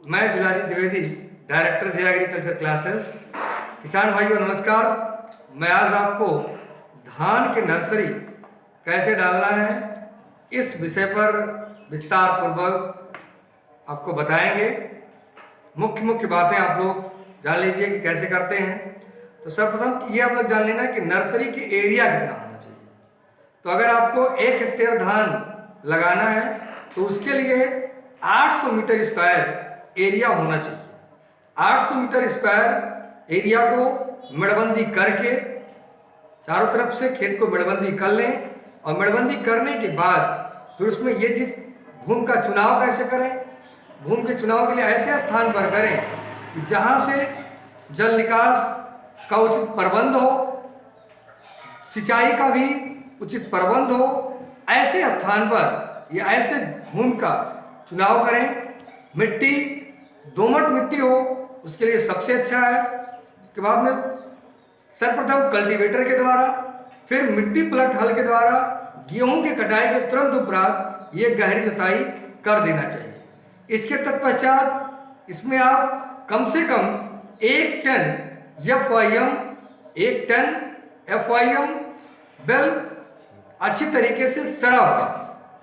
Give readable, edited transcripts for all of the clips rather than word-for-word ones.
मैं जिलाजी द्विवेदी, डायरेक्टर जे agriculture classes. किसान भाइयों नमस्कार। मैं आज आपको धान की नर्सरी कैसे डालना है इस विषय पर विस्तार पूर्वक आपको बताएंगे। मुख्य मुख्य बातें आप लोग जान लीजिए कि कैसे करते हैं। तो सर्वप्रथम ये आप लोग जान लेना कि नर्सरी की एरिया कितना होना चाहिए। तो अगर आपको 1 हेक्टेयर धान लगाना है तो उसके लिए 800 मीटर स्क्वायर एरिया होना चाहिए। 800 मीटर स्क्वायर एरिया को मेड़बंदी करके चारों तरफ से खेत को मेड़बंदी कर लें, और मेड़बंदी करने के बाद फिर उसमें ये चीज़ भूमि का चुनाव कैसे करें। भूमि के चुनाव के लिए ऐसे स्थान पर करें कि जहाँ से जल निकास का उचित प्रबंध हो, सिंचाई का भी उचित प्रबंध हो। ऐसे स्थान पर या ऐसे भूमि का चुनाव करें। मिट्टी दोमट मिट्टी हो उसके लिए सबसे अच्छा है। उसके बाद में सर्वप्रथम कल्टीवेटर के द्वारा, फिर मिट्टी पलट हल के द्वारा गेहूं के कटाई के तुरंत उपरांत ये गहरी जुताई कर देना चाहिए। इसके तत्पश्चात इसमें आप कम से कम 1 टन एफवाईएम बेल अच्छी तरीके से सड़ा हुआ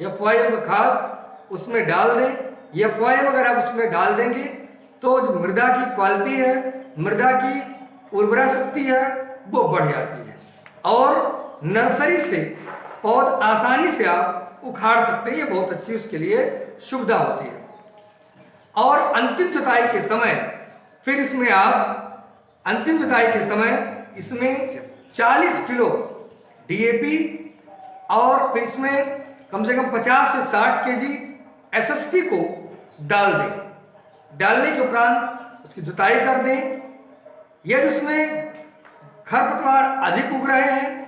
एफवाईएम खाद उसमें डाल दें। ये एफवाईएम अगर आप उसमें डाल देंगे तो जो मृदा की क्वालिटी है, मृदा की उर्वरा शक्ति है, वो बढ़ जाती है और नर्सरी से पौध आसानी से आप उखाड़ सकते हैं। ये बहुत अच्छी उसके लिए सुविधा होती है। और अंतिम जुताई के समय फिर इसमें आप अंतिम जुताई के समय इसमें 40 किलो डीएपी और फिर इसमें कम से कम 50 से 60 केजी एसएसपी को डाल दें। डालने के उपरांत उसकी जुताई कर दें। यदि उसमें खरपतवार अधिक उग रहे हैं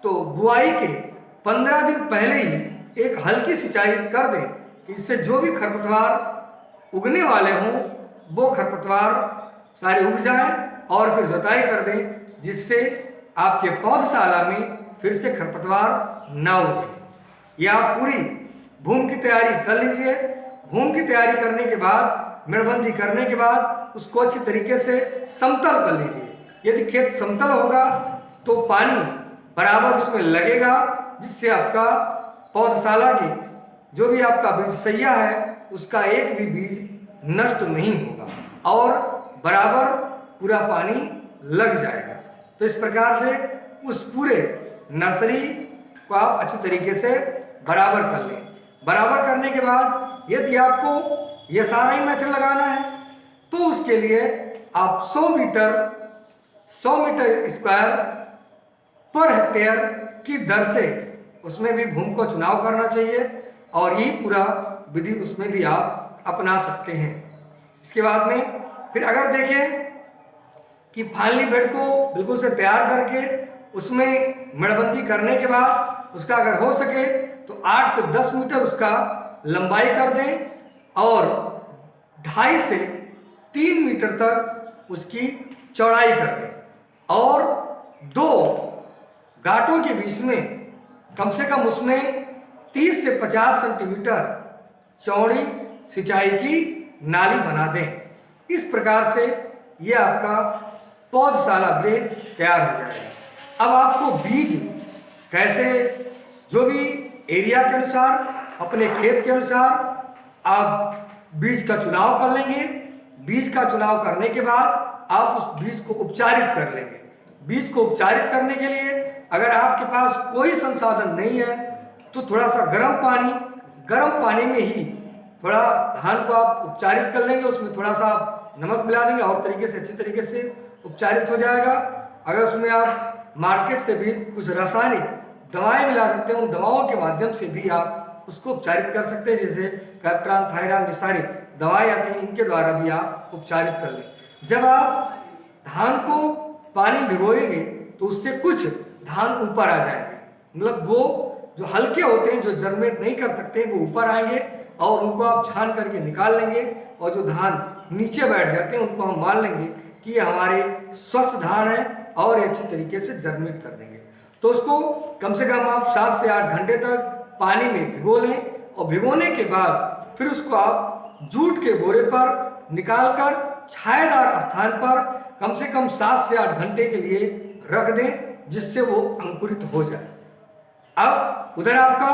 तो बुआई के 15 दिन पहले ही एक हल्की सिंचाई कर दें कि इससे जो भी खरपतवार उगने वाले हों वो खरपतवार सारे उग जाएं, और फिर जुताई कर दें जिससे आपके पौधशाला में फिर से खरपतवार ना उगे। या आप पूरी भूमि की तैयारी कर लीजिए। भूमि की तैयारी करने के बाद, मेड़बंदी करने के बाद उसको अच्छी तरीके से समतल कर लीजिए। यदि खेत समतल होगा तो पानी बराबर उसमें लगेगा, जिससे आपका पौधशाला की जो भी आपका बीज सैया है उसका एक भी बीज नष्ट नहीं होगा और बराबर पूरा पानी लग जाएगा। तो इस प्रकार से उस पूरे नर्सरी को आप अच्छी तरीके से बराबर कर लें। बराबर करने के बाद यदि आपको यह सारा ही मेथड लगाना है तो उसके लिए आप 100 मीटर स्क्वायर पर हेक्टेयर की दर से उसमें भी भूमि को चुनाव करना चाहिए, और यही पूरा विधि उसमें भी आप अपना सकते हैं। इसके बाद में फिर अगर देखें कि फाइनली बेड को बिल्कुल से तैयार करके उसमें मेड़बंदी करने के बाद उसका अगर हो सके तो 8 से 10 मीटर उसका लंबाई कर दें और 2.5 से 3 मीटर तक उसकी चौड़ाई कर दें, और 2 गांठों के बीच में कम से कम उसमें 30 से 50 सेंटीमीटर चौड़ी सिंचाई की नाली बना दें। इस प्रकार से ये आपका पौधशाला गृह तैयार हो जाएगा। अब आपको बीज कैसे, जो भी एरिया के अनुसार, अपने खेत के अनुसार आप बीज का चुनाव कर लेंगे। बीज का चुनाव करने के बाद आप उस बीज को उपचारित कर लेंगे। बीज को उपचारित करने के लिए अगर आपके पास कोई संसाधन नहीं है तो थोड़ा सा गर्म पानी में ही थोड़ा धान को आप उपचारित कर लेंगे। उसमें थोड़ा सा नमक मिला देंगे और तरीके से अच्छी तरीके से उपचारित हो जाएगा। अगर उसमें आप मार्केट से भी कुछ रासायनिक दवाएं मिला सकते हैं, उन दवाओं के माध्यम से भी आप उसको उपचारित कर सकते हैं, जैसे कैप्टान, थायरान, ये सारी दवाएं आती हैं, इनके द्वारा भी आप उपचारित कर लें। जब आप धान को पानी भिगोएंगे तो उससे कुछ धान ऊपर आ जाएंगे, मतलब वो जो हल्के होते हैं, जो जर्मेट नहीं कर सकते, वो ऊपर आएंगे और उनको आप छान करके निकाल लेंगे, और जो धान नीचे बैठ जाते हैं उनको हम मान लेंगे कि ये हमारे स्वस्थ धान है और ये अच्छी तरीके से जर्मेट कर देंगे। तो उसको कम से कम आप 7 से 8 घंटे तक पानी में भिगो लें, और भिगोने के बाद फिर उसको आप जूट के बोरे पर निकालकर छायादार स्थान पर कम से कम 7 से 8 घंटे के लिए रख दें, जिससे वो अंकुरित हो जाए। अब उधर आपका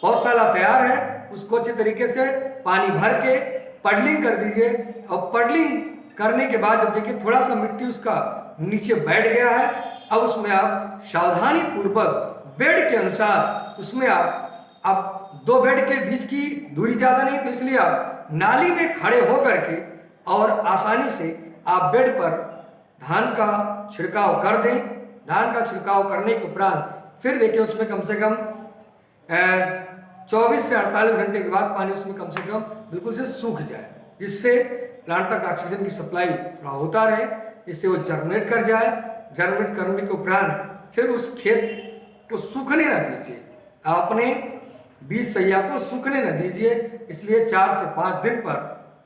पौधशाला तैयार है, उसको अच्छे तरीके से पानी भर के पडलिंग कर दीजिए। और पडलिंग करने के बाद जब देखिए थोड़ा सा मिट्टी उसका नीचे बैठ गया है, अब उसमें आप सावधानी पूर्वक बेड के अनुसार उसमें आप 2 बेड के बीच की दूरी ज़्यादा नहीं, तो इसलिए आप नाली में खड़े होकर के और आसानी से आप बेड पर धान का छिड़काव कर दें। धान का छिड़काव करने के उपरांत फिर देखिए उसमें कम से कम 24 से 48 घंटे के बाद पानी उसमें कम से कम बिल्कुल से सूख जाए, जिससे प्लांट तक ऑक्सीजन की सप्लाई थोड़ा होता रहे, जिससे वो जर्मिनेट कर जाए। जर्मिनेट करने के उपरांत फिर उस खेत को सूखने न दीजिए, अपने बीज सैया को सूखने न दीजिए। इसलिए 4 से 5 दिन पर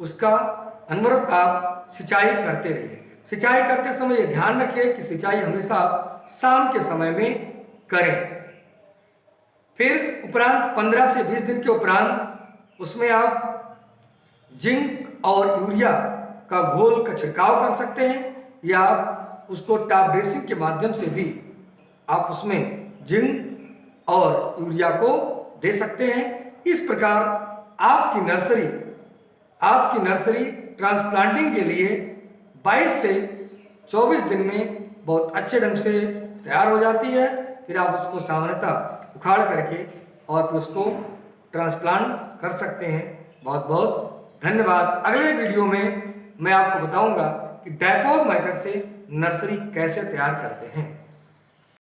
उसका अनवरत आप सिंचाई करते रहिए। सिंचाई करते समय ये ध्यान रखिए कि सिंचाई हमेशा शाम के समय में करें। फिर उपरांत 15 से 20 दिन के उपरांत उसमें आप जिंक और यूरिया का घोल का छिड़काव कर सकते हैं, या आप उसको टॉप ड्रेसिंग के माध्यम से भी आप उसमें जिंक और यूरिया को दे सकते हैं। इस प्रकार आपकी नर्सरी ट्रांसप्लांटिंग के लिए 22 से 24 दिन में बहुत अच्छे ढंग से तैयार हो जाती है। फिर आप उसको सामान्यतः उखाड़ करके और फिर उसको ट्रांसप्लांट कर सकते हैं। बहुत बहुत धन्यवाद। अगले वीडियो में मैं आपको बताऊंगा कि डायपोग मेथड से नर्सरी कैसे तैयार करते हैं।